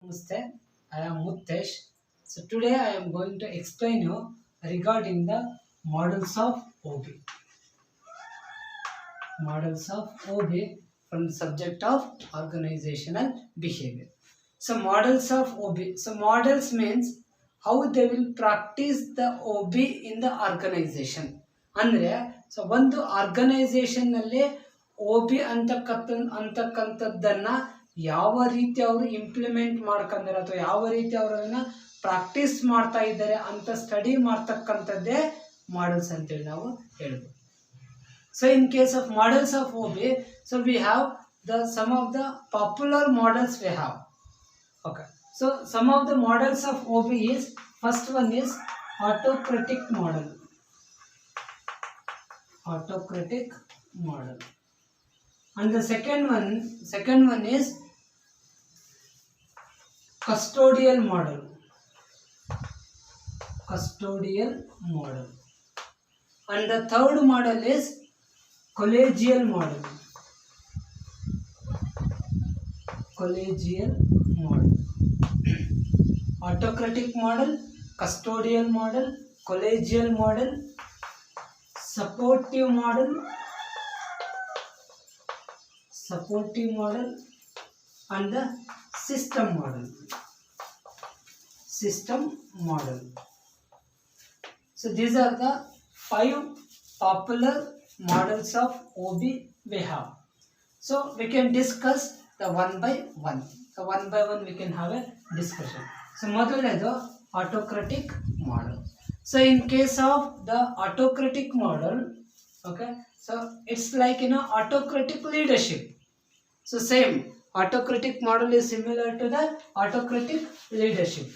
Namaste, I am Muttesh. So today I am going to explain you regarding the models of OB. Models of OB from the subject of organizational behavior. So models of OB. So models means how they will practice the OB in the organization. ಅಂದರೆ so ಒಂದು organisation ನಲ್ಲಿ OB ಅಂತಕ್ಕಂಥದ್ದನ್ನ ಯಾವ ರೀತಿ ಅವರು implement ಮಾಡ್ಕೊಂಡಾರೆ ಅಥವಾ ಯಾವ ರೀತಿ ಅವರನ್ನ ಪ್ರಾಕ್ಟೀಸ್ ಮಾಡ್ತಾ ಇದ್ದಾರೆ ಅಂತ ಸ್ಟಡಿ ಮಾಡ್ತಕ್ಕಂಥದ್ದೇ ಮಾಡಲ್ಸ್ ಅಂತೇಳಿ ನಾವು ಹೇಳ್ಬೋದು. So in case of models of OB, so we have some of the popular models we have. Okay. So some of the models of OB is, first one is autocratic model. Autocratic model. And the second one is custodial model. Custodial model. And the third model is collegial model. Collegial model. Autocratic model, custodial model, collegial model, supportive model, and the system model. System model. So these are the 5 popular models of OB we have. So we can discuss the one by one. So one by one we can have a discussion. So ಮೊದಲನೇದು autocratic model. So in case of the autocratic model, okay, so it's like autocratic leadership. So same autocratic model is similar to the autocratic leadership.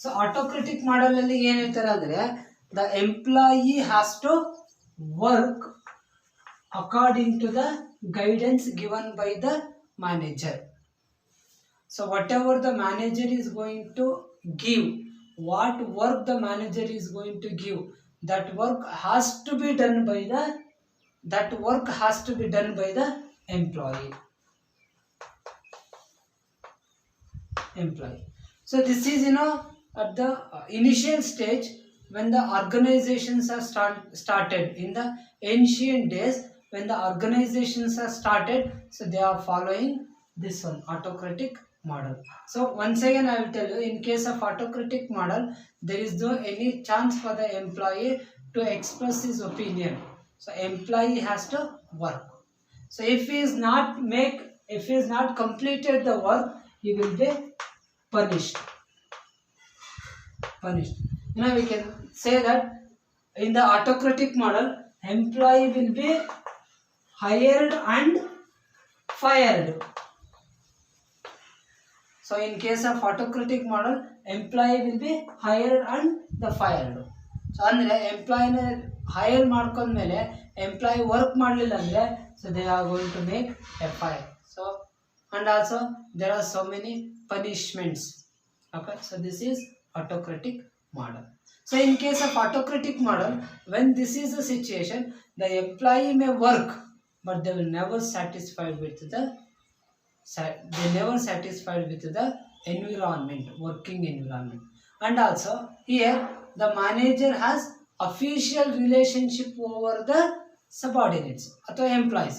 So autocratic model ಅಲ್ಲಿ ಏನು ಹೇಳ್ತಾರೆ ಅಂದ್ರೆ the employee has to work according to the guidance given by the manager. So whatever the manager is going to give, what work the manager is going to give, that work has to be done by the employee. So this is at the initial stage when the organizations are started in the ancient days. When the organizations are started, so they are following this one, autocratic model. So once again I will tell you, in case of autocratic model, there is no any chance for the employee to express his opinion. So employee has to work. So if he is not completed the work, he will be punished. We can say that in the autocratic model, employee will be hired and fired. So in case of autocratic model, employee will be hired and the fired. So ಅಂದ್ರೆ ಎಂಪ್ಲಾಯಿನ hire ಮಾಡ್ಕೊಂಡ್ಮೇಲೆ employee work ಮಾಡಲಿಲ್ಲ ಅಂದ್ರೆ so they are going to make a fire. So and also there are so many punishments. Okay, so this is autocratic model. So in case of autocratic model, when this is the situation, the employee may work, but they will never satisfied with the environment, working environment. And also here the manager has official relationship over the subordinates ಅಥವಾ employees.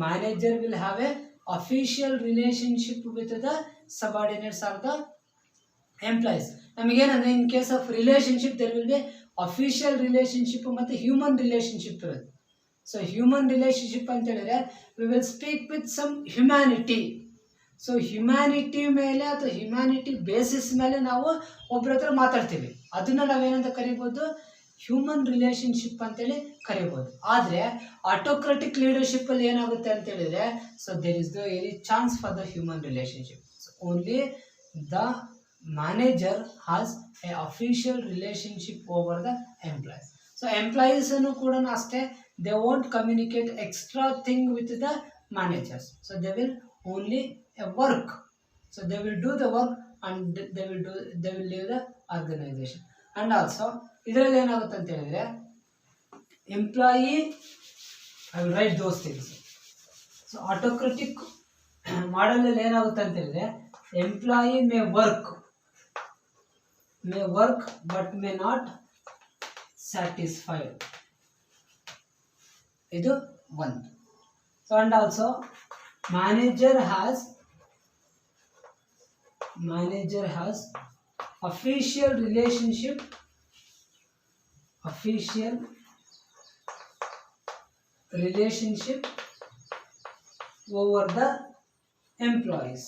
Manager will have a official relationship with the subordinates or the employees. ನಮಗೇನಂದ್ರೆ in case of relationship there will be official relationship ಮತ್ತು human relationship ಇರುತ್ತೆ. So human relationship ಅಂತ ಹೇಳಿದ್ರೆ we will speak with some humanity. So humanity ಮೇಲೆ ಅಥವಾ humanity basis ಮೇಲೆ ನಾವು ಒಬ್ಬರ ಹತ್ರ ಮಾತಾಡ್ತೀವಿ, ಅದನ್ನ ನಾವೇನಂತ ಕರಿಬೋದು, ಹ್ಯೂಮನ್ ರಿಲೇಶನ್ಶಿಪ್ ಅಂತೇಳಿ ಕರಿಬೋದು. ಆದರೆ ಆಟೋಕ್ರಾಟಿಕ್ ಲೀಡರ್ಶಿಪ್ ಅಲ್ಲಿ ಏನಾಗುತ್ತೆ ಅಂತ ಹೇಳಿದ್ರೆ, so there is no any chance for the human relationship. Only the manager has a official relationship over the employees. So employees ಕೂಡ ಅಷ್ಟೇ, they won't communicate extra thing with the managers. So they will only work. So they will do the work and they will leave the organization. And also ಇದರಲ್ಲಿ ಏನಾಗುತ್ತೆ ಅಂತ ಹೇಳಿದ್ರೆ, employee I will write those things. So autocratic ಮಾಡಲಲ್ಲಿ ಏನಾಗುತ್ತೆ ಅಂತ ಹೇಳಿದ್ರೆ, employee may work but may not satisfied. ಇದು ಒಂದು. So and also manager has official relationship over the employees.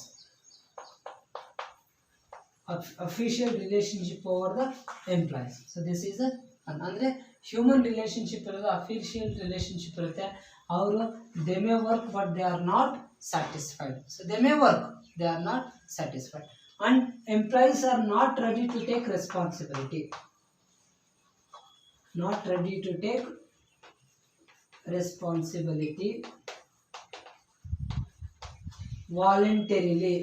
Official relationship over the employees. So this is a ಅಂದ್ರೆ human relationship ಇರೋದು, official relationship ಇರುತ್ತೆ. ಅವರು they may work but they are not satisfied. So they may work, they are not satisfied. And employees are not ready to take responsibility. Voluntarily.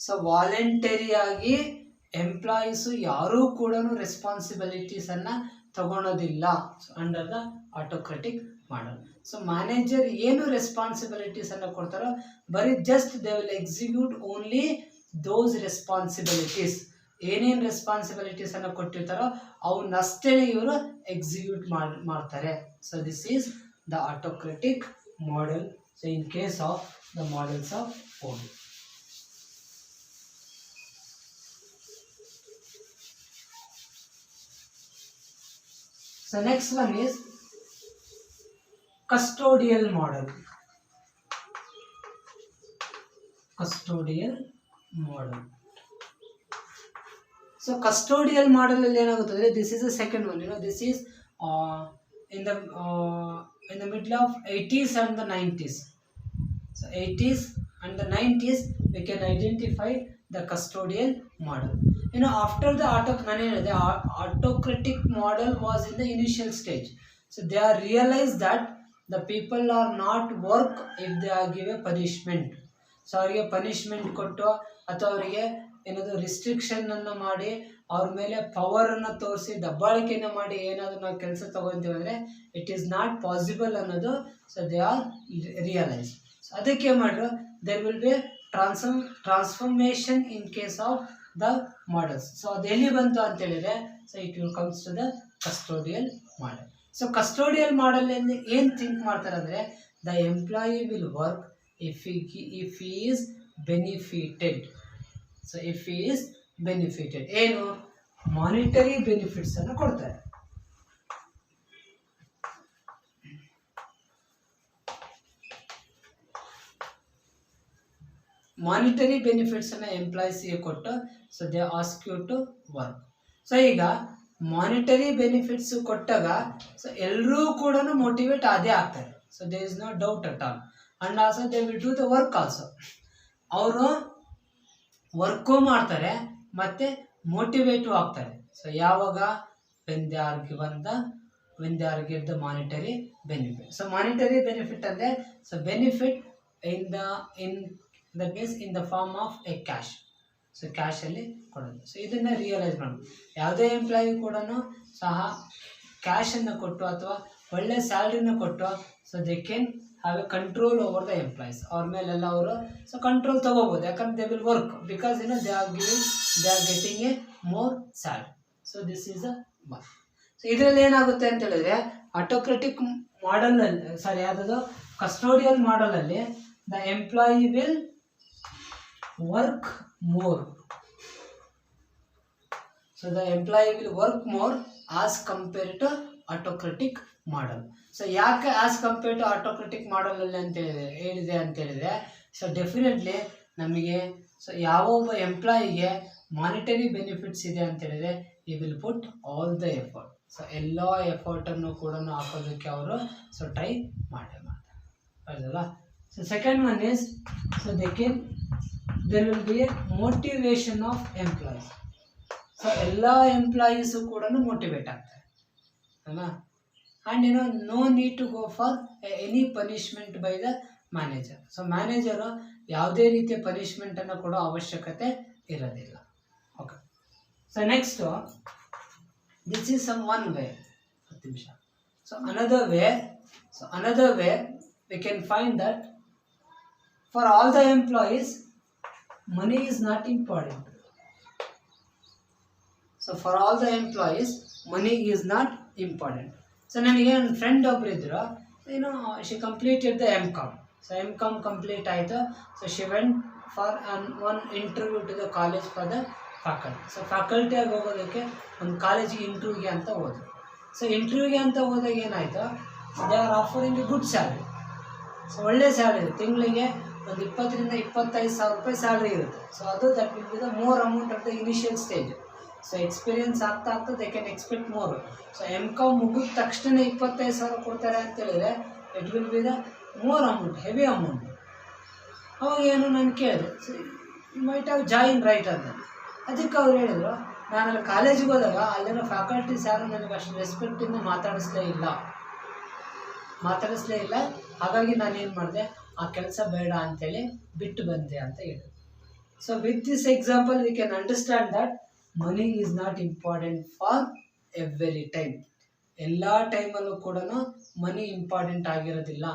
So ವಾಲಂಟರಿಯಾಗಿ employees ಯಾರೂ ಕೂಡ ರೆಸ್ಪಾನ್ಸಿಬಿಲಿಟೀಸನ್ನು ತಗೊಳೋದಿಲ್ಲ under the autocratic model. So manager ಏನು ರೆಸ್ಪಾನ್ಸಿಬಿಲಿಟೀಸನ್ನು ಕೊಡ್ತಾರೋ ಬರೀ just they will execute only those responsibilities. ಏನೇನು ರೆಸ್ಪಾನ್ಸಿಬಿಲಿಟೀಸನ್ನು ಕೊಟ್ಟಿರ್ತಾರೋ ಅವನ್ನಷ್ಟೇ ಇವರು ಎಕ್ಸಿಕ್ಯೂಟ್ ಮಾಡ್ತಾರೆ. So this is the autocratic model. So in case of the models of Ford. So next one is custodial model. So custodial model alli enaguttade, this is the second one. This is in the middle of 80s and the 90s. So 80s and the 90s we can identify the custodial model. After the autocratic model was in the initial stage. So they are realized that the people are not work if they are given punishment. So ಅವರಿಗೆ punishment ಕೊಟ್ಟು ಅಥವಾ ಅವರಿಗೆ ಏನಾದರೂ ರಿಸ್ಟ್ರಿಕ್ಷನನ್ನು ಮಾಡಿ ಅವ್ರ ಮೇಲೆ ಪವರನ್ನು ತೋರಿಸಿ ದಬ್ಬಾಳಿಕೆಯನ್ನು ಮಾಡಿ ಏನಾದರೂ ನಾವು ಕೆಲಸ ತಗೊತೀವಿ ಅಂದರೆ ಇಟ್ ಈಸ್ ನಾಟ್ ಪಾಸಿಬಲ್ ಅನ್ನೋದು. So they are realise. So ಅದಕ್ಕೆ ಮಾಡಿದ್ರು there will be transformation in case of the models. So ಅದು ಎಲ್ಲಿ ಬಂತು ಅಂತ ಹೇಳಿದ್ರೆ, so it will comes to the custodial model. So custodial model ಏನು ಥಿಂಕ್ ಮಾಡ್ತಾರೆ ಅಂದರೆ, the employee will work if he is benefited. So if he is benefited, ಏನು monetary benefits ಅನ್ನು ಕೊಡ್ತಾರೆ. ಮಾನಿಟರಿ ಬೆನಿಫಿಟ್ಸನ್ನು ಎಂಪ್ಲಾಯೀಸಿಗೆ ಕೊಟ್ಟು, so they ask you to work. So ಈಗ ಮಾನಿಟರಿ ಬೆನಿಫಿಟ್ಸು ಕೊಟ್ಟಾಗ ಸೊ ಎಲ್ಲರೂ ಕೂಡ ಮೋಟಿವೇಟ್ ಆದೇ ಆಗ್ತಾರೆ. So there is no doubt at all. And also they will do the work also. ಅವರು ವರ್ಕು ಮಾಡ್ತಾರೆ ಮತ್ತು ಮೋಟಿವೇಟು ಆಗ್ತಾರೆ. ಸೊ ಯಾವಾಗ when they are give the monetary benefit. So monetary benefit ಅಂದರೆ, so benefit that means in the form of a cash. So ಕ್ಯಾಶಲ್ಲಿ ಕೊಡೋದು. So ಇದನ್ನು realise ಮಾಡೋದು. ಯಾವುದೇ ಎಂಪ್ಲಾಯಿ ಕೂಡ ಸಹ ಕ್ಯಾಶನ್ನು ಕೊಟ್ಟು ಅಥವಾ ಒಳ್ಳೆ ಸ್ಯಾಲ್ರಿನ ಕೊಟ್ಟು, so they can have a control over the employees. ಅವ್ರ ಮೇಲೆಲ್ಲ ಅವರು ಸೊ ಕಂಟ್ರೋಲ್ ತೊಗೋಬೋದು. ಯಾಕಂದ್ರೆ they will work because they are getting a more salary. So this is a one. So ಇದರಲ್ಲಿ ಏನಾಗುತ್ತೆ ಅಂತ ಹೇಳಿದ್ರೆ, ಆಟೋಕ್ರಟಿಕ್ ಮಾಡಲಲ್ಲಿ ಯಾವುದಾದ್ರು ಕಸ್ಟೋಡಿಯಲ್ ಮಾಡಲಲ್ಲಿ the employee will work more. So the employee will work more as compared to autocratic model. So ಯಾಕೆ as compared to autocratic model ಅಲ್ಲಿ ಅಂತ ಹೇಳಿದೆ ಅಂತ ಹೇಳಿದ್ರೆ, ಸೊ ಡೆಫಿನೆಟ್ಲಿ ನಮಗೆ ಸೊ ಯಾವ ಒಬ್ಬ ಎಂಪ್ಲಾಯಿಗೆ ಮಾನಿಟರಿ ಬೆನಿಫಿಟ್ಸ್ ಇದೆ ಅಂತ ಹೇಳಿದ್ರೆ, he will put all the effort. So ಎಲ್ಲ ಎಫರ್ಟನ್ನು ಕೂಡ ಹಾಕೋದಕ್ಕೆ ಅವರು ಸೊ ಟ್ರೈ ಮಾಡ್ತಾರೆ ಹೌದಲ್ಲ. So second one is, so there will be a motivation of employees. So ಎಲ್ಲ ಎಂಪ್ಲಾಯೀಸು ಕೂಡ ಮೋಟಿವೇಟ್ ಆಗ್ತಾರೆ ಅಲ್ವಾ. And no need to go for any punishment by the manager. So manager ಯಾವುದೇ ರೀತಿಯ ಪನಿಷ್ಮೆಂಟನ್ನು ಕೊಡೋ ಅವಶ್ಯಕತೆ ಇರೋದಿಲ್ಲ. Okay. So next, this is some one way. 10 ನಿಮಿಷ. So another way, So another way we can find that for all the employees money is not important. So for all the employees money is not important. So ನನಗೆ ನನ್ನ friend ಒಬ್ರು ಇದ್ರು, she completed the M Com. So M Com complete ಆಯಿತು. So she went for one interview to the college for the faculty. So ಫ್ಯಾಕಲ್ಟಿಯಾಗಿ ಹೋಗೋದಕ್ಕೆ ಒಂದು ಕಾಲೇಜಿಗೆ ಇಂಟರ್ವ್ಯೂಗೆ ಅಂತ ಹೋದ್ರು. ಸೊ ಇಂಟರ್ವ್ಯೂಗೆ ಅಂತ ಹೋದಾಗ ಏನಾಯಿತು, they are offering a good salary. So ಒಳ್ಳೆ ಸ್ಯಾಲ್ರಿ, ತಿಂಗಳಿಗೆ ಒಂದು 20,000 ರೂಪಾಯಿ ಸ್ಯಾಲ್ರಿ ಇರುತ್ತೆ. ಸೊ ಅದು that will be the more amount of the initial stage. So experience ಆಗ್ತಾ they can expect more. So M Com ಮುಗಿದ ತಕ್ಷಣ 25,000 ಕೊಡ್ತಾರೆ ಅಂತೇಳಿದರೆ it will be the more amount, heavy amount. ಅವಾಗ ಏನು ನಾನು ಕೇಳಿದೆ, so you might have join right ಅಂತ. ಅದಕ್ಕೆ ಅವ್ರು ಹೇಳಿದರು, ನಾನು ಅಲ್ಲಿ ಕಾಲೇಜಿಗೆ ಹೋದಾಗ ಅಲ್ಲಿರೋ ಫ್ಯಾಕಲ್ಟೀಸ್ ಯಾರು ನನಗೆ ಅಷ್ಟು ರೆಸ್ಪೆಕ್ಟಿಂದ ಮಾತಾಡಿಸ್ಲೇ ಇಲ್ಲ. ಹಾಗಾಗಿ ನಾನೇನು ಮಾಡಿದೆ, ಆ ಕೆಲಸ ಬೇಡ ಅಂತೇಳಿ ಬಿಟ್ಟು ಬಂದೆ ಅಂತ ಹೇಳಿದ್ರು. So with this example we can understand that money is not important for every time. ಎಲ್ಲ ಟೈಮಲ್ಲೂ ಕೂಡ ಮನಿ ಇಂಪಾರ್ಟೆಂಟ್ ಆಗಿರೋದಿಲ್ಲ.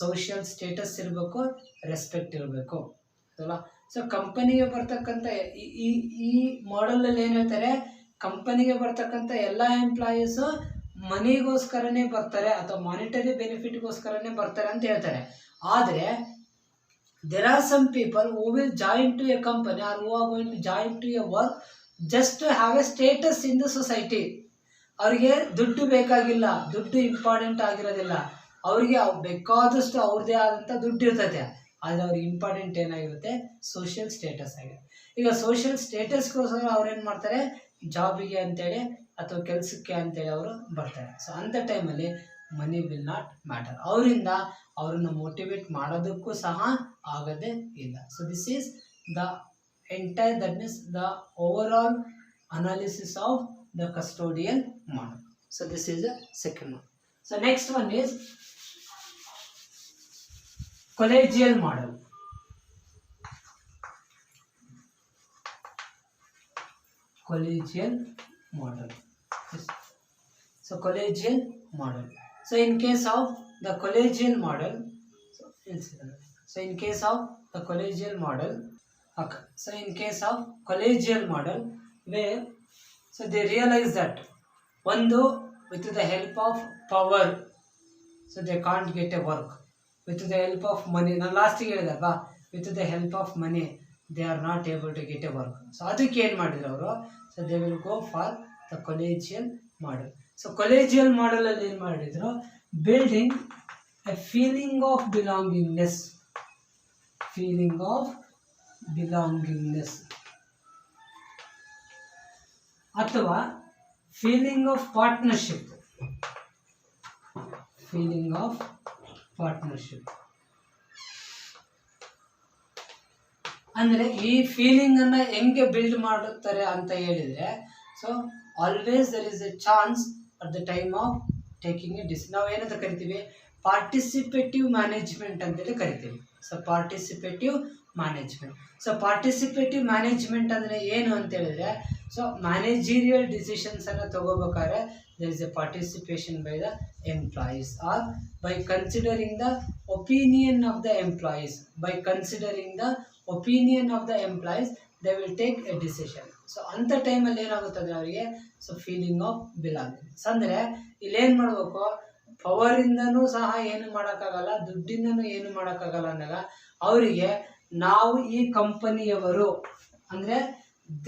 ಸೋಷಿಯಲ್ ಸ್ಟೇಟಸ್ ಇರಬೇಕು, ರೆಸ್ಪೆಕ್ಟ್ ಇರಬೇಕು ಅಲ್ಲ. ಸೊ ಕಂಪನಿಗೆ ಬರ್ತಕ್ಕಂಥ ಈ ಮಾಡೆಲಲ್ಲಿ ಏನು ಹೇಳ್ತಾರೆ, ಕಂಪನಿಗೆ ಬರ್ತಕ್ಕಂಥ ಎಲ್ಲ ಎಂಪ್ಲಾಯೀಸು ಮನಿಗೋಸ್ಕರನೇ ಬರ್ತಾರೆ ಅಥವಾ ಮಾನಿಟರಿ ಬೆನಿಫಿಟ್ಗೋಸ್ಕರನೇ ಬರ್ತಾರೆ ಅಂತ ಹೇಳ್ತಾರೆ. ಆದರೆ there are some people who will join to a company or who are going to join to a work just to have a status in the society. ಅವರಿಗೆ ದುಡ್ಡು ಬೇಕಾಗಿಲ್ಲ, ದುಡ್ಡು ಇಂಪಾರ್ಟೆಂಟ್ ಆಗಿರೋದಿಲ್ಲ. ಅವರಿಗೆ ಬೇಕಾದಷ್ಟು ಅವ್ರದ್ದೇ ಆದಂಥ ದುಡ್ಡು ಇರ್ತೈತೆ, ಆದರೆ ಅವ್ರಿಗೆ ಇಂಪಾರ್ಟೆಂಟ್ ಏನಾಗಿರುತ್ತೆ, ಸೋಷಿಯಲ್ ಸ್ಟೇಟಸ್ ಆಗಿದೆ. ಈಗ ಸೋಷಿಯಲ್ ಸ್ಟೇಟಸ್ಗೋಸ್ಕರ ಅವ್ರೇನು ಮಾಡ್ತಾರೆ, ಜಾಬಿಗೆ ಅಂತೇಳಿ ಅಥವಾ ಕೆಲಸಕ್ಕೆ ಅಂತೇಳಿ ಅವರು ಬರ್ತಾರೆ. ಸೊ ಅಂಥ ಟೈಮಲ್ಲಿ ಮನಿ ವಿಲ್ ನಾಟ್ ಮ್ಯಾಟರ್. ಅವರಿಂದ ಅವರನ್ನು ಮೋಟಿವೇಟ್ ಮಾಡೋದಕ್ಕೂ ಸಹ ಆಗದೇ ಇಲ್ಲ. So this is the entire, that means the overall analysis of the custodial model. So this is the second one. So next one is collegial model. Collegial model. So collegial model. So in case of the collegial model, so in case of the collegial model, okay. So in case of collegial model, where so they realize that ಒಂದು with the help of power, so they can't get a work. With the help of money, ನಾನು ಲಾಸ್ಟಿಗೆ ಹೇಳಿದಲ್ವಾ, with the help of money they are not able to get a work. So ಅದಕ್ಕೆ ಏನು ಮಾಡಿದ್ರು ಅವರು, so they will go for the collegial model. So collegial ಮಾಡಲಲ್ಲಿ ಏನು ಮಾಡಿದ್ರು, building a feeling of belongingness, ಅಥವಾ ಫೀಲಿಂಗ್ ಆಫ್ ಪಾರ್ಟ್ನರ್ಶಿಪ್. ಅಂದರೆ ಈ ಫೀಲಿಂಗನ್ನು ಹೆಂಗೆ ಬಿಲ್ಡ್ ಮಾಡುತ್ತಾರೆ ಅಂತ ಹೇಳಿದರೆ, so always there is a chance at the time of taking a decision. ನಾವು ಏನಂತ ಕರಿತೀವಿ, ಪಾರ್ಟಿಸಿಪೇಟಿವ್ ಮ್ಯಾನೇಜ್ಮೆಂಟ್ ಅಂತೇಳಿ ಕರಿತೀವಿ. So participative management. So participative management ಅಂದರೆ ಏನು ಅಂತ ಹೇಳಿದ್ರೆ, ಸೊ ಮ್ಯಾನೇಜೀರಿಯಲ್ ಡಿಸಿಷನ್ಸನ್ನು ತಗೋಬೇಕಾದ್ರೆ there is a participation by the employees, or by considering the opinion of the employees. By considering the opinion of the employees, they will take a decision. So ಅಂಥ ಟೈಮಲ್ಲಿ ಏನಾಗುತ್ತದೆ ಅವರಿಗೆ, so feeling of belongings. ಅಂದರೆ ಇಲ್ಲೇನು ಮಾಡಬೇಕು, ಪವರಿಂದನೂ ಸಹ ಏನು ಮಾಡೋಕ್ಕಾಗಲ್ಲ, ದುಡ್ಡಿಂದನೂ ಏನು ಮಾಡೋಕ್ಕಾಗಲ್ಲ ಅಂದಾಗ ಅವರಿಗೆ ನಾವು ಈ ಕಂಪನಿಯವರು, ಅಂದರೆ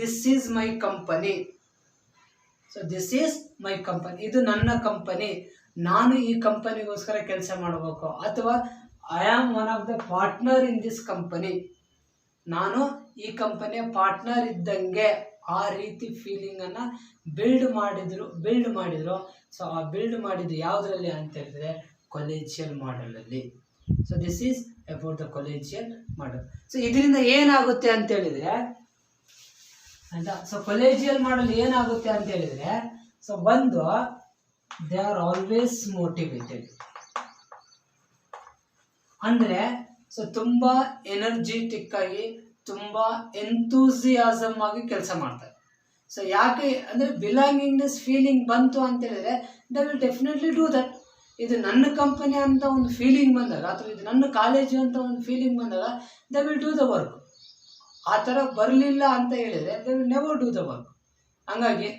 this is my company, so this is my company, ಇದು ನನ್ನ ಕಂಪನಿ, ನಾನು ಈ ಕಂಪನಿಗೋಸ್ಕರ ಕೆಲಸ ಮಾಡಬೇಕು, ಅಥವಾ I am one of the partner in this company, ನಾನು ಈ ಕಂಪನಿಯ ಪಾರ್ಟ್ನರ್ ಇದ್ದಂಗೆ, ಆ ರೀತಿ ಫೀಲಿಂಗನ್ನು ಬಿಲ್ಡ್ ಮಾಡಿದ್ರು. ಸೊ ಆ ಬಿಲ್ಡ್ ಮಾಡಿದ್ದು ಯಾವುದರಲ್ಲಿ ಅಂತ ಹೇಳಿದ್ರೆ, ಕೊಲೇಜಿಯಲ್ ಮಾಡೆಲಲ್ಲಿ. So this is about the collegial model. So ಇದರಿಂದ ಏನಾಗುತ್ತೆ ಅಂತ ಹೇಳಿದ್ರೆ ಆಯ್ತಾ, ಸೊ ಕೊಲೇಜಿಯಲ್ ಮಾಡೆಲ್ ಏನಾಗುತ್ತೆ ಅಂತ ಹೇಳಿದ್ರೆ, ಸೊ ಒಂದು, ದೇ ಆರ್ ಆಲ್ವೇಸ್ ಮೋಟಿವೇಟೆಡ್. ಅಂದರೆ ಸೊ ತುಂಬ ಎನರ್ಜಿಟಿಕ್ ಆಗಿ, ತುಂಬ ಎಂತೂಸಿಯಾಸಮ್ ಆಗಿ ಕೆಲಸ ಮಾಡ್ತಾರೆ. ಸೊ ಯಾಕೆ ಅಂದರೆ ಬಿಲಾಂಗಿಂಗ್ನೆಸ್ ಫೀಲಿಂಗ್ ಬಂತು ಅಂತ ಹೇಳಿದ್ರೆ they will definitely do that. ಇದು ನನ್ನ ಕಂಪನಿ ಅಂತ ಒಂದು ಫೀಲಿಂಗ್ ಬಂದಾಗ, ಅಥವಾ ಇದು ನನ್ನ ಕಾಲೇಜು ಅಂತ ಒಂದು ಫೀಲಿಂಗ್ ಬಂದಾಗ they will do the work. ಆ ಥರ ಬರಲಿಲ್ಲ ಅಂತ ಹೇಳಿದರೆ they will never do the work. ಹಂಗಾಗಿ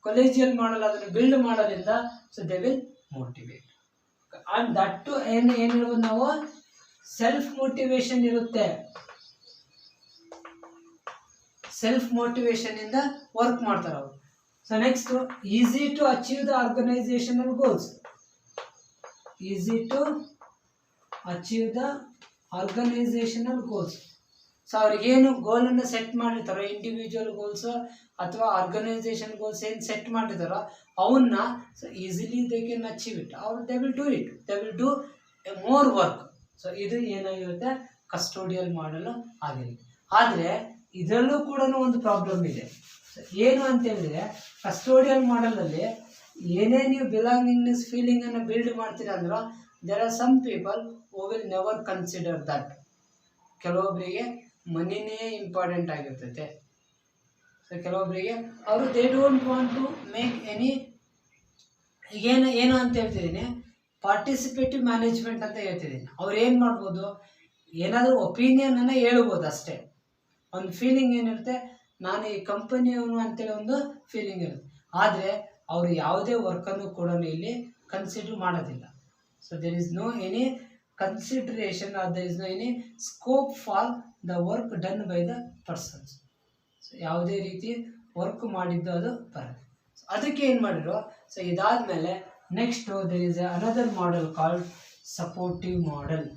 ಕೊಲೇಜಿಯಲ್ ಮಾಡಲ್ ಅದನ್ನು ಬಿಲ್ಡ್ ಮಾಡೋದ್ರಿಂದ so they will motivate. And that ಏನಿರ್ಬೋದು ನಾವು ಸೆಲ್ಫ್ ಮೋಟಿವೇಶನ್ ಇರುತ್ತೆ. ಸೆಲ್ಫ್ ಮೋಟಿವೇಶನಿಂದ ವರ್ಕ್ ಮಾಡ್ತಾರೆ ಅವರು. So next, easy to achieve the organisational goals. Easy to achieve the organisational goals. So ಅವ್ರಿಗೇನು ಗೋಲನ್ನು ಸೆಟ್ ಮಾಡಿರ್ತಾರೋ, ಇಂಡಿವಿಜುವಲ್ ಗೋಲ್ಸ್ ಅಥವಾ ಆರ್ಗನೈಸೇಷನ್ ಗೋಲ್ಸ್ ಏನು ಸೆಟ್ ಮಾಡಿರ್ತಾರೋ ಅವನ್ನ so easily they can achieve it. ಅವ್ರು they will do it, they will do more work. So ಇದು ಏನಾಗಿರುತ್ತೆ, ಕಸ್ಟೋಡಿಯಲ್ ಮಾಡಲು ಆಗಿರುತ್ತೆ. ಆದರೆ ಇದರಲ್ಲೂ ಕೂಡ ಒಂದು ಪ್ರಾಬ್ಲಮ್ ಇದೆ. ಏನು ಅಂತ ಹೇಳಿದ್ರೆ, ಕಸ್ಟೋಡಿಯಲ್ ಮಾಡಲಲ್ಲಿ ಏನೇ ನೀವು ಬಿಲಾಂಗಿಂಗ್ನೆಸ್ ಫೀಲಿಂಗನ್ನು ಬಿಲ್ಡ್ ಮಾಡ್ತೀರಾ ಅಂದ್ರೆ there are some people who will never consider that. ಕೆಲವೊಬ್ಬರಿಗೆ ಮನಿನೇ ಇಂಪಾರ್ಟೆಂಟ್ ಆಗಿರ್ತೈತೆ. ಸೊ ಕೆಲವೊಬ್ಬರಿಗೆ ಅವರು they don't want to make any, ಏನು ಅಂತ ಹೇಳ್ತಿದ್ದೀನಿ, ಪಾರ್ಟಿಸಿಪೇಟಿವ್ ಮ್ಯಾನೇಜ್ಮೆಂಟ್ ಅಂತ ಹೇಳ್ತಿದ್ದೀನಿ. ಅವ್ರು ಏನು ಮಾಡ್ಬೋದು, ಏನಾದರೂ ಒಪಿನಿಯನನ್ನು ಹೇಳ್ಬೋದು ಅಷ್ಟೇ. ಒಂದು ಫೀಲಿಂಗ್ ಏನಿರುತ್ತೆ, ನಾನು ಈ ಕಂಪನಿಯವನು ಅಂತೇಳಿ ಒಂದು ಫೀಲಿಂಗ್ ಇರುತ್ತೆ. ಆದರೆ ಅವರು ಯಾವುದೇ ವರ್ಕನ್ನು ಕೂಡ ಇಲ್ಲಿ ಕನ್ಸಿಡರ್ ಮಾಡೋದಿಲ್ಲ. So there is no any consideration or there is no any scope for the work done by the persons. So ಯಾವುದೇ ರೀತಿ ವರ್ಕ್ ಮಾಡಿದ್ದು ಅದು ಬರುತ್ತೆ. ಸೊ ಅದಕ್ಕೆ ಏನು ಮಾಡಿದ್ರು, ಸೊ ಇದಾದಮೇಲೆ next there is another model called supportive model.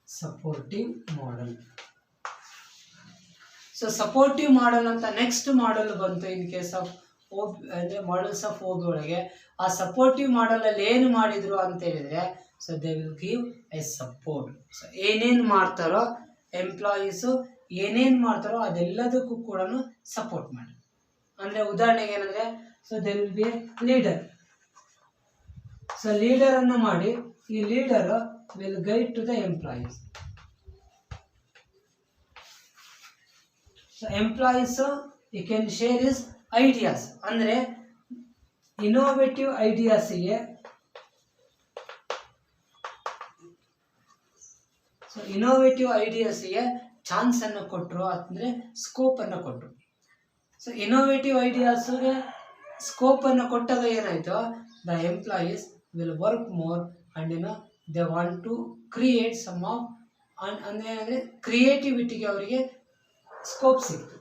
Supportive model. So supportive model ಅಂತ ನೆಕ್ಸ್ಟ್ ಮಾಡೆಲ್ ಬಂತು ಇನ್ ಕೇಸ್ ಆಫ್ ಅಂದರೆ ಮಾಡೆಲ್ಸ್ ಆಫ್ OB ಒಳಗೆ. ಆ ಸಪೋರ್ಟಿವ್ ಮಾಡೆಲಲ್ಲಿ ಏನು ಮಾಡಿದರು ಅಂತ ಹೇಳಿದರೆ, so they will give a support. So ಏನೇನು ಮಾಡ್ತಾರೋ ಎಂಪ್ಲಾಯೀಸು ಏನೇನು ಮಾಡ್ತಾರೋ ಅದೆಲ್ಲದಕ್ಕೂ ಕೂಡ ಸಪೋರ್ಟ್ ಮಾಡಿ. ಅಂದರೆ ಉದಾಹರಣೆಗೆ ಏನಂದರೆ, so they will be a leader. So ಲೀಡರನ್ನು ಮಾಡಿ ಈ leader will guide to the employees. So employees you can share his ideas. ಅಂದರೆ ಇನೋವೇಟಿವ್ ಐಡಿಯಾಸಿಗೆ, ಸೊ ಇನೋವೇಟಿವ್ ಐಡಿಯಾಸಿಗೆ ಚಾನ್ಸನ್ನು ಕೊಟ್ಟರು, ಅಂದರೆ ಸ್ಕೋಪನ್ನು ಕೊಟ್ಟರು. ಸೊ ಇನೋವೇಟಿವ್ ಐಡಿಯಾಸ್ಗೆ ಸ್ಕೋಪನ್ನು ಕೊಟ್ಟಾಗ ಏನಾಯಿತು, the employees will work more and they want to create some of, ಅಂದರೆ ಏನಂದರೆ ಕ್ರಿಯೇಟಿವಿಟಿಗೆ ಅವರಿಗೆ ಸ್ಕೋಪ್ ಸಿಕ್ತು.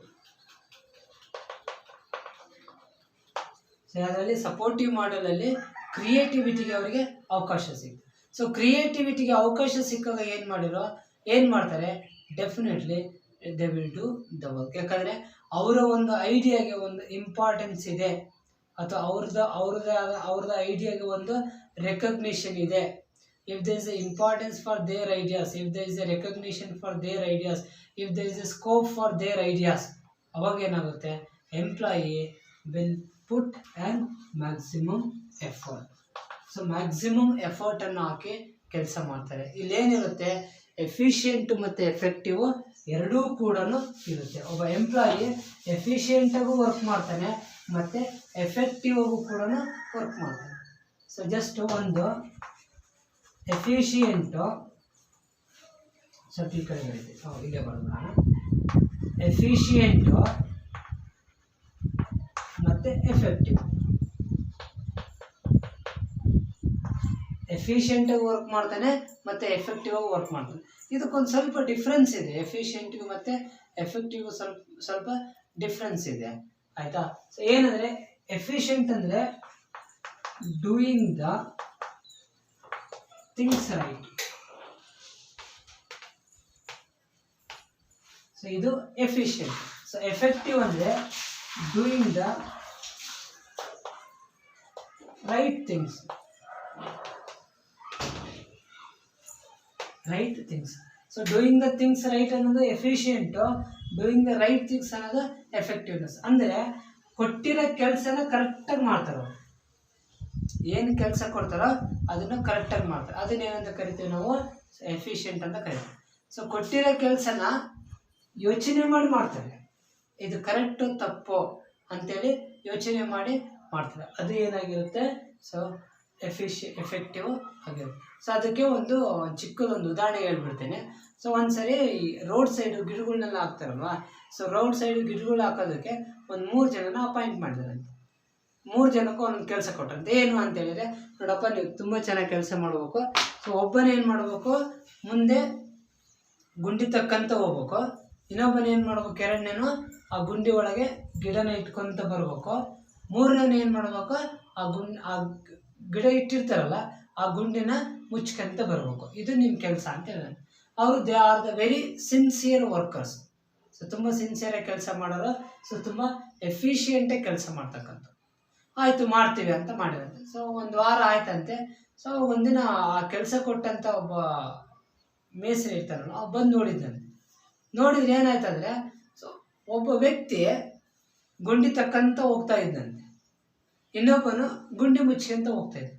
ಸೊ ಅದರಲ್ಲಿ ಸಪೋರ್ಟಿವ್ ಮಾಡೆಲಲ್ಲಿ ಕ್ರಿಯೇಟಿವಿಟಿಗೆ ಅವರಿಗೆ ಅವಕಾಶ ಸಿಕ್ತು. ಸೊ ಕ್ರಿಯೇಟಿವಿಟಿಗೆ ಅವಕಾಶ ಸಿಕ್ಕಾಗ ಏನು ಮಾಡ್ತಾರೆ, definitely they will do the work. ಯಾಕಂದರೆ ಅವರ ಒಂದು ಐಡಿಯಾಗೆ ಒಂದು ಇಂಪಾರ್ಟೆನ್ಸ್ ಇದೆ, ಅಥವಾ ಅವ್ರದ್ದು ಐಡಿಯಾಗೆ ಒಂದು ರೆಕಗ್ನಿಷನ್ ಇದೆ. if there is a importance for their ideas, if there is a recognition for their ideas, if there is a scope for their ideas, ಅವಾಗ ಏನಾಗುತ್ತೆ, employee will put an maximum effort. So maximum ಎಫರ್ಟನ್ನು ಹಾಕಿ ಕೆಲಸ ಮಾಡ್ತಾರೆ. ಇಲ್ಲೇನಿರುತ್ತೆ, efficient ಮತ್ತು effective ಎರಡೂ ಕೂಡ ಇರುತ್ತೆ. ಒಬ್ಬ ಎಂಪ್ಲಾಯಿ ಎಫಿಷಿಯೆಂಟಾಗೂ ವರ್ಕ್ ಮಾಡ್ತಾನೆ ಮತ್ತು ಎಫೆಕ್ಟಿವ್ ಆಗೂ ಕೂಡ ವರ್ಕ್ ಮಾಡ್ತಾನೆ. ಸೊ ಜಸ್ಟ್ ಒಂದು ಎಫಿಷಿಯೆಂಟು ಸ್ವಲ್ಪ ಈ ಕಡೆ ಹೇಳಿದೆ, ಇಲ್ಲೇ ಬರೋದು ನಾನು. ಎಫಿಷಿಯೆಂಟು ಮತ್ತು ಎಫೆಕ್ಟಿವ್. ಎಫಿಷಿಯೆಂಟಾಗಿ ವರ್ಕ್ ಮಾಡ್ತಾನೆ ಮತ್ತು ಎಫೆಕ್ಟಿವ್ ಆಗಿ ವರ್ಕ್ ಮಾಡ್ತಾನೆ. ಇದಕ್ಕೊಂದು ಸ್ವಲ್ಪ ಡಿಫ್ರೆನ್ಸ್ ಇದೆ. ಎಫಿಷಿಯೆಂಟಿಗೂ ಮತ್ತು ಎಫೆಕ್ಟಿವ್ ಸ್ವಲ್ಪ ಡಿಫ್ರೆನ್ಸ್ ಇದೆ, ಆಯಿತಾ. ಸೊ ಏನಂದರೆ, ಎಫಿಷಿಯೆಂಟ್ ಅಂದರೆ doing the things right. So ಇದು ಎಫಿಷಿಯೆಂಟ್. ಸೊ ಎಫೆಕ್ಟಿವ್ ಅಂದರೆ doing the right things. Right things. So doing the things right ಅನ್ನೋದು efficient, doing the right things ಅನ್ನೋದು ಎಫೆಕ್ಟಿವ್ನೆಸ್. ಅಂದರೆ ಕೊಟ್ಟಿರೋ ಕೆಲಸನ ಕರೆಕ್ಟಾಗಿ ಮಾಡ್ತಾರೆ ಅವರು. ಏನು ಕೆಲಸ ಕೊಡ್ತಾರೋ ಅದನ್ನು ಕರೆಕ್ಟಾಗಿ ಮಾಡ್ತಾರೆ. ಅದನ್ನೇನಂತ ಕರಿತೀವಿ ನಾವು, ಎಫಿಷಿಯೆಂಟ್ ಅಂತ ಕರಿತೀವಿ. ಸೊ ಕೊಟ್ಟಿರೋ ಕೆಲಸನ ಯೋಚನೆ ಮಾಡಿ ಮಾಡ್ತಾರೆ, ಇದು ಕರೆಕ್ಟು ತಪ್ಪು ಅಂತೇಳಿ ಯೋಚನೆ ಮಾಡಿ ಮಾಡ್ತಾರೆ, ಅದು ಏನಾಗಿರುತ್ತೆ, ಸೊ ಎಫೆಕ್ಟಿವ್ ಆಗಿರುತ್ತೆ. ಸೊ ಅದಕ್ಕೆ ಒಂದು ಚಿಕ್ಕದೊಂದು ಉದಾಹರಣೆ ಹೇಳ್ಬಿಡ್ತೇನೆ. ಸೊ ಒಂದ್ಸರಿ ರೋಡ್ ಸೈಡು ಗಿಡಗಳನ್ನೆಲ್ಲ ಹಾಕ್ತಾರಲ್ವ, ಸೊ ರೋಡ್ ಸೈಡು ಗಿಡಗಳು ಹಾಕೋದಕ್ಕೆ ಒಂದು 3 ಜನನ ಅಪಾಯಿಂಟ್ ಮಾಡಿದಾರಂತೆ. 3 ಜನಕ್ಕೂ ಒಂದೊಂದು ಕೆಲಸ ಕೊಟ್ಟಂತೆ. ಏನು ಅಂತ ಹೇಳಿದ್ರೆ, ನೋಡಪ್ಪ ನೀವು ತುಂಬ ಚೆನ್ನಾಗಿ ಕೆಲಸ ಮಾಡಬೇಕು. ಸೊ ಒಬ್ಬನೇ ಏನು ಮಾಡಬೇಕು, ಮುಂದೆ ಗುಂಡಿ ತಕ್ಕಂತ ಹೋಗ್ಬೇಕು. ಇನ್ನೊಬ್ಬನ ಏನು ಮಾಡ್ಬೇಕು, ಎರಡನೇನು ಆ ಗುಂಡಿ ಒಳಗೆ ಗಿಡನ ಇಟ್ಕೊಂತ ಬರ್ಬೇಕು. ಮೂರನೇನು ಏನು ಮಾಡ್ಬೇಕು, ಆ ಗಿಡ ಇಟ್ಟಿರ್ತಾರಲ್ಲ ಆ ಗುಂಡಿನ ಮುಚ್ಕೊಂತ ಬರ್ಬೇಕು. ಇದು ನಿಮ್ಮ ಕೆಲಸ ಅಂತ ಹೇಳಿದ್ರೆ, ಅವರು they are the very sincere workers. So ತುಂಬ ಸಿನ್ಸಿಯರಾಗಿ ಕೆಲಸ ಮಾಡೋರು. ಸೊ ತುಂಬ ಎಫಿಷಿಯೆಂಟಾಗಿ ಕೆಲಸ ಮಾಡ್ತಕ್ಕಂಥ. ಆಯಿತು ಮಾಡ್ತೀವಿ ಅಂತ ಮಾಡಿದಂತೆ. ಸೊ ಒಂದು ವಾರ ಆಯ್ತಂತೆ. ಸೊ ಒಂದಿನ ಆ ಕೆಲಸ ಕೊಟ್ಟಂಥ ಒಬ್ಬ ಮೇಸ್ತ್ರಿ ಇರ್ತಾರಲ್ಲ, ಅವ್ರು ಬಂದು ನೋಡಿದ್ದಂತೆ. ನೋಡಿದ್ರೆ ಏನಾಯ್ತಂದರೆ, ಸೊ ಒಬ್ಬ ವ್ಯಕ್ತಿ ಗುಂಡಿ ತಕ್ಕಂತ ಹೋಗ್ತಾ ಇದ್ದಂತೆ, ಇನ್ನೊಬ್ಬನು ಗುಂಡಿ ಮುಚ್ಕೊಂತ ಹೋಗ್ತಾ ಇದ್ದ.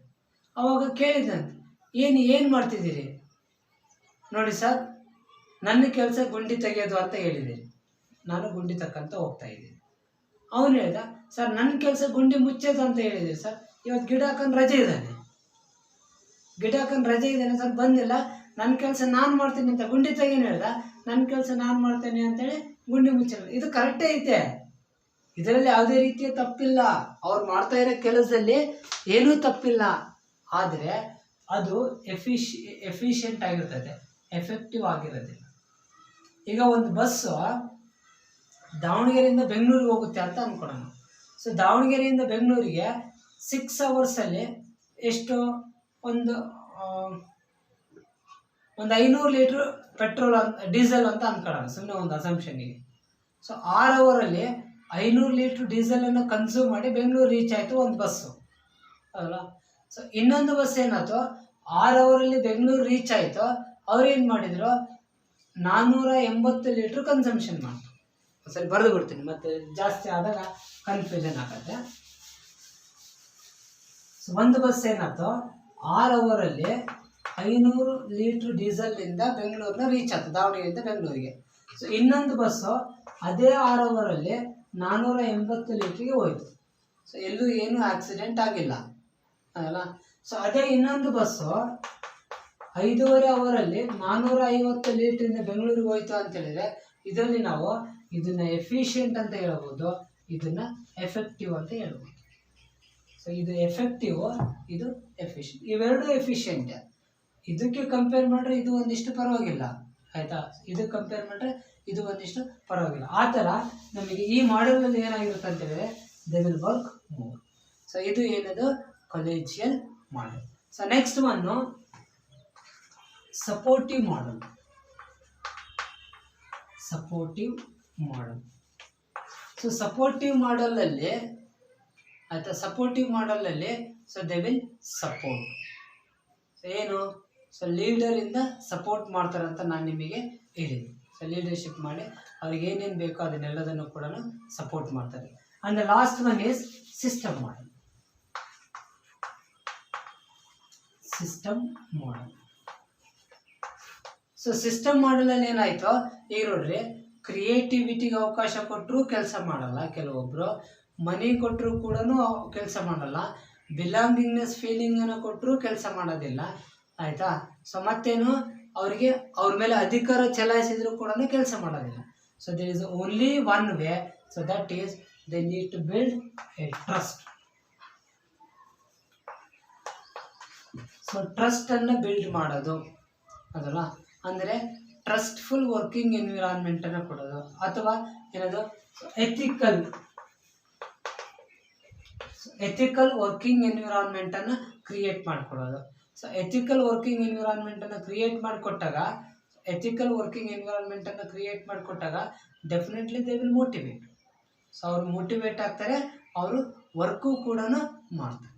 ಅವಾಗ ಕೇಳಿದಂತೆ, ಏನು ಮಾಡ್ತಿದ್ದೀರಿ? ನೋಡಿ ಸರ್, ನನ್ನ ಕೆಲಸ ಗುಂಡಿ ತೆಗೆಯೋದು ಅಂತ ಹೇಳಿದ್ದೀರಿ, ನಾನು ಗುಂಡಿ ತಕ್ಕಂತ ಹೋಗ್ತಾ ಇದ್ದೀನಿ. ಅವನು ಹೇಳ್ದ, ಸರ್ ನನ್ನ ಕೆಲಸ ಗುಂಡಿ ಮುಚ್ಚೋದು ಅಂತ ಹೇಳಿದ್ದೀರಿ ಸರ್, ಇವತ್ತು ಗಿಡ ಹಾಕೊಂಡು ರಜೆ ಇದ್ದಾನೆ ಸರ್, ಬಂದಿಲ್ಲ. ನನ್ನ ಕೆಲಸ ನಾನು ಮಾಡ್ತೀನಿ ಅಂತ ಗುಂಡಿ ತೆಗೇನು ಹೇಳ್ದ, ನನ್ನ ಕೆಲಸ ನಾನು ಮಾಡ್ತೇನೆ ಅಂತೇಳಿ ಗುಂಡಿ ಮುಚ್ಚಲ್ಲ. ಇದು ಕರೆಕ್ಟೇ ಐತೆ, ಇದರಲ್ಲಿ ಯಾವುದೇ ರೀತಿಯ ತಪ್ಪಿಲ್ಲ. ಅವ್ರು ಮಾಡ್ತಾ ಇರೋ ಕೆಲಸದಲ್ಲಿ ಏನೂ ತಪ್ಪಿಲ್ಲ. ಆದರೆ ಅದು ಎಫಿಷಿಯೆಂಟ್ ಆಗಿರ್ತದೆ, ಎಫೆಕ್ಟಿವ್ ಆಗಿರೋದಿಲ್ಲ. ಈಗ ಒಂದು ಬಸ್ಸು ದಾವಣಗೆರೆಯಿಂದ ಬೆಂಗಳೂರಿಗೆ ಹೋಗುತ್ತೆ ಅಂತ ಅಂದ್ಕೊಳ್ಳೋಣ. ಸೊ ದಾವಣಗೆರೆಯಿಂದ ಬೆಂಗಳೂರಿಗೆ 6 ಅವರ್ಸಲ್ಲಿ ಎಷ್ಟು, ಒಂದು 500 ಲೀಟ್ರ್ ಪೆಟ್ರೋಲ್ ಡೀಸೆಲ್ ಅಂತ ಅಂದ್ಕೊಳ್ಳೋಣ, ಸುಮ್ಮನೆ ಒಂದು ಅಸಂಪ್ಷನ್ನಿಗೆ. ಸೊ 6 ಅವರಲ್ಲಿ 500 ಲೀಟ್ರ್ ಡೀಸೆಲನ್ನು ಕನ್ಸ್ಯೂಮ್ ಮಾಡಿ ಬೆಂಗಳೂರು ರೀಚ್ ಆಯಿತು ಒಂದು ಬಸ್ಸು ಅಲ್ಲ. ಸೊ ಇನ್ನೊಂದು ಬಸ್ ಏನಾಯ್ತು, 6 ಅವರಲ್ಲಿ ಬೆಂಗಳೂರು ರೀಚ್ ಆಯಿತು, ಅವ್ರೇನು ಮಾಡಿದರು, 480 ಲೀಟ್ರ್ ಕನ್ಸಂಪ್ಷನ್ ಮಾಡ್ತು. ಸರಿ ಬರೆದು ಬಿಡ್ತೀನಿ, ಮತ್ತೆ ಜಾಸ್ತಿ ಆದಾಗ ಕನ್ಫ್ಯೂಷನ್ ಆಗುತ್ತೆ. ಸೊ ಒಂದು ಬಸ್ ಏನಾಯ್ತು, 6 ಅವರಲ್ಲಿ 500 ಲೀಟ್ರ್ ಡೀಸೆಲ್ನಿಂದ ಬೆಂಗಳೂರನ್ನ ರೀಚ್ ಆಯ್ತು, ದಾವಣಗೆರೆಯಿಂದ ಬೆಂಗಳೂರಿಗೆ. ಸೊ ಇನ್ನೊಂದು ಬಸ್ಸು ಅದೇ 6 ಅವರಲ್ಲಿ 480 ಲೀಟ್ರಿಗೆ ಹೋಯ್ತು. ಸೊ ಎಲ್ಲೂ ಏನೂ ಆಕ್ಸಿಡೆಂಟ್ ಆಗಿಲ್ಲ ಅಲ್ಲ. ಸೊ ಅದೇ ಇನ್ನೊಂದು ಬಸ್ಸು 5.5 ಅವರಲ್ಲಿ 450 ಲೀಟ್ರಿಂದ ಬೆಂಗಳೂರಿಗೆ ಹೋಯ್ತು ಅಂತ ಹೇಳಿದ್ರೆ, ಇದರಲ್ಲಿ ನಾವು ಇದನ್ನ ಎಫಿಷಿಯೆಂಟ್ ಅಂತ ಹೇಳ್ಬೋದು, ಇದನ್ನ ಎಫೆಕ್ಟಿವ್ ಅಂತ ಹೇಳ್ಬೋದು. ಸೊ ಇದು ಎಫೆಕ್ಟಿವ್, ಇದು ಎಫಿಷಿಯೆಂಟ್, ಇವೆರಡು ಎಫಿಷಿಯೆಂಟ್. ಇದಕ್ಕೆ ಕಂಪೇರ್ ಮಾಡಿದ್ರೆ ಇದು ಒಂದಿಷ್ಟು ಪರವಾಗಿಲ್ಲ, ಆಯಿತಾ. ಇದಕ್ಕೆ ಕಂಪೇರ್ ಮಾಡಿದ್ರೆ ಇದು ಒಂದಿಷ್ಟು ಪರವಾಗಿಲ್ಲ. ಆ ಥರ ನಮಗೆ ಈ ಮಾಡೆಲಲ್ಲಿ ಏನಾಗಿರುತ್ತೆ ಅಂತ ಹೇಳಿದ್ರೆ, they will work more. So ಇದು ಏನದು, collegial model. So next one supportive model. So supportive ಮಾಡಲಲ್ಲಿ, ಆಯಿತಾ, ಸಪೋರ್ಟಿವ್ ಮಾಡಲಲ್ಲಿ so they will support. So ಏನು, ಸೊ ಲೀಡರಿಂದ ಸಪೋರ್ಟ್ ಮಾಡ್ತಾರಂತ ನಾನು ನಿಮಗೆ ಹೇಳಿದೆ. ಸೊ ಲೀಡರ್ಶಿಪ್ ಮಾಡಿ ಅವ್ರಿಗೆ ಏನೇನು ಬೇಕೋ ಅದನ್ನೆಲ್ಲದನ್ನು ಕೂಡ ಸಪೋರ್ಟ್ ಮಾಡ್ತಾರೆ. And the last one is system model. So system ಮಾಡೆಲಲ್ಲಿ ಏನಾಯ್ತು, ಈಗ ನೋಡ್ರಿ, ಕ್ರಿಯೇಟಿವಿಟಿಗೆ ಅವಕಾಶ ಕೊಟ್ಟರು ಕೆಲಸ ಮಾಡಲ್ಲ ಕೆಲವೊಬ್ಬರು, ಮನಿ ಕೊಟ್ಟರು ಕೂಡ ಕೆಲಸ ಮಾಡಲ್ಲ, ಬಿಲಾಂಗಿಂಗ್ನೆಸ್ ಫೀಲಿಂಗನ್ನು ಕೊಟ್ಟರು ಕೆಲಸ ಮಾಡೋದಿಲ್ಲ, ಆಯಿತಾ. ಸೊ ಮತ್ತೇನು, ಅವರಿಗೆ ಅವ್ರ ಮೇಲೆ ಅಧಿಕಾರ ಚಲಾಯಿಸಿದ್ರು ಕೂಡ ಕೆಲಸ ಮಾಡೋದಿಲ್ಲ. So there is only one way, so that is they need to build a trust. So ಟ್ರಸ್ಟನ್ನು ಬಿಲ್ಡ್ ಮಾಡೋದು ಅದಲ್ಲ, ಅಂದರೆ ಟ್ರಸ್ಟ್ಫುಲ್ ವರ್ಕಿಂಗ್ ಎನ್ವಿರಾನ್ಮೆಂಟನ್ನು ಕೊಡೋದು, ಅಥವಾ ಏನದು ಎಥಿಕಲ್ ವರ್ಕಿಂಗ್ ಎನ್ವಿರಾನ್ಮೆಂಟನ್ನು ಕ್ರಿಯೇಟ್ ಮಾಡಿಕೊಡೋದು. ಸೊ ಎಥಿಕಲ್ ವರ್ಕಿಂಗ್ ಎನ್ವಿರಾನ್ಮೆಂಟನ್ನು ಕ್ರಿಯೇಟ್ ಮಾಡಿಕೊಟ್ಟಾಗ definitely they will motivate. So ಅವರು ಮೋಟಿವೇಟ್ ಆಗ್ತಾರೆ, ಅವರು ವರ್ಕು ಕೂಡ ಮಾಡ್ತಾರೆ.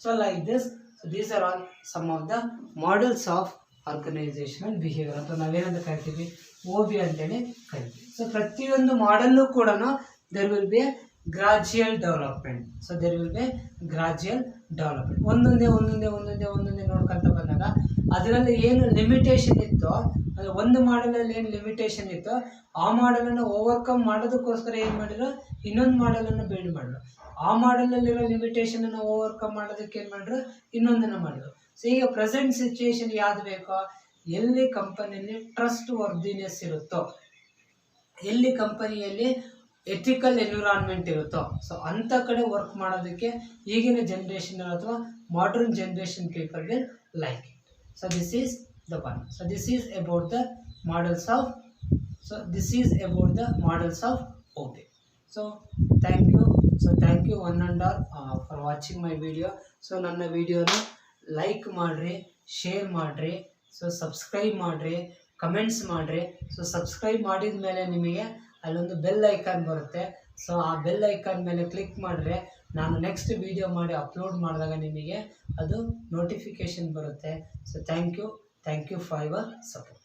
So like this, so these are all some of the models of organisational behaviour ಅಂತ ನಾವೇನಂತ ಕರಿತೀವಿ, OB ಅಂತೇಳಿ ಕರಿತೀವಿ. ಸೊ ಪ್ರತಿಯೊಂದು ಮಾಡೆಲ್ಲೂ ಕೂಡ there will be a gradual development. So there will be gradual development. ಒಂದೊಂದೇ ನೋಡ್ಕೊಂತ ಬಂದಾಗ ಅದರಲ್ಲಿ ಏನು ಲಿಮಿಟೇಷನ್ ಇತ್ತೋ, ಅದು ಒಂದು ಮಾಡೆಲಲ್ಲಿ ಏನು ಲಿಮಿಟೇಷನ್ ಇತ್ತೋ ಆ ಮಾಡೆಲನ್ನು ಓವರ್ಕಮ್ ಮಾಡೋದಕ್ಕೋಸ್ಕರ ಏನು ಮಾಡಿದ್ರು, ಇನ್ನೊಂದು ಮಾಡೆಲನ್ನು ಬಿಲ್ಡ್ ಮಾಡಿದ್ರು. ಆ ಮಾಡಲಲ್ಲಿರೋ ಲಿಮಿಟೇಷನನ್ನು ಓವರ್ಕಮ್ ಮಾಡೋದಕ್ಕೆ ಏನು ಮಾಡಿದ್ರು, ಇನ್ನೊಂದನ್ನು ಮಾಡಿದ್ರು. ಸೊ ಈಗ ಪ್ರೆಸೆಂಟ್ ಸಿಚುವೇಶನ್ ಯಾವ್ದು ಬೇಕೋ, ಎಲ್ಲಿ ಕಂಪನಿಯಲ್ಲಿ ಟ್ರಸ್ಟ್ ವರ್ದಿನೆಸ್ ಇರುತ್ತೋ, ಎಲ್ಲಿ ಕಂಪನಿಯಲ್ಲಿ ಎಥಿಕಲ್ ಎನ್ವಿರಾನ್ಮೆಂಟ್ ಇರುತ್ತೋ, ಸೊ ಅಂಥ ಕಡೆ ವರ್ಕ್ ಮಾಡೋದಕ್ಕೆ ಈಗಿನ ಜನ್ರೇಷನ್ ಅಥವಾ modern generation people will like it. So this is the one. So this is about the models of OPE. So thank you one and all for watching my video. So ನನ್ನ ವಿಡಿಯೋನ like ಮಾಡಿರಿ, share ಮಾಡಿರಿ, so subscribe ಮಾಡಿರಿ, comments ಮಾಡಿರಿ. So subscribe ಮಾಡಿದ ಮೇಲೆ ನಿಮಗೆ ಅಲ್ಲೊಂದು ಬೆಲ್ ಐಕಾನ್ ಬರುತ್ತೆ. ಸೊ ಆ ಬೆಲ್ ಐಕಾನ್ ಮೇಲೆ ಕ್ಲಿಕ್ ಮಾಡಿದ್ರೆ ನಾನು ನೆಕ್ಸ್ಟ್ ವಿಡಿಯೋ ಮಾಡಿ ಅಪ್ಲೋಡ್ ಮಾಡಿದಾಗ ನಿಮಗೆ ಅದು ನೋಟಿಫಿಕೇಷನ್ ಬರುತ್ತೆ. So thank you for your support.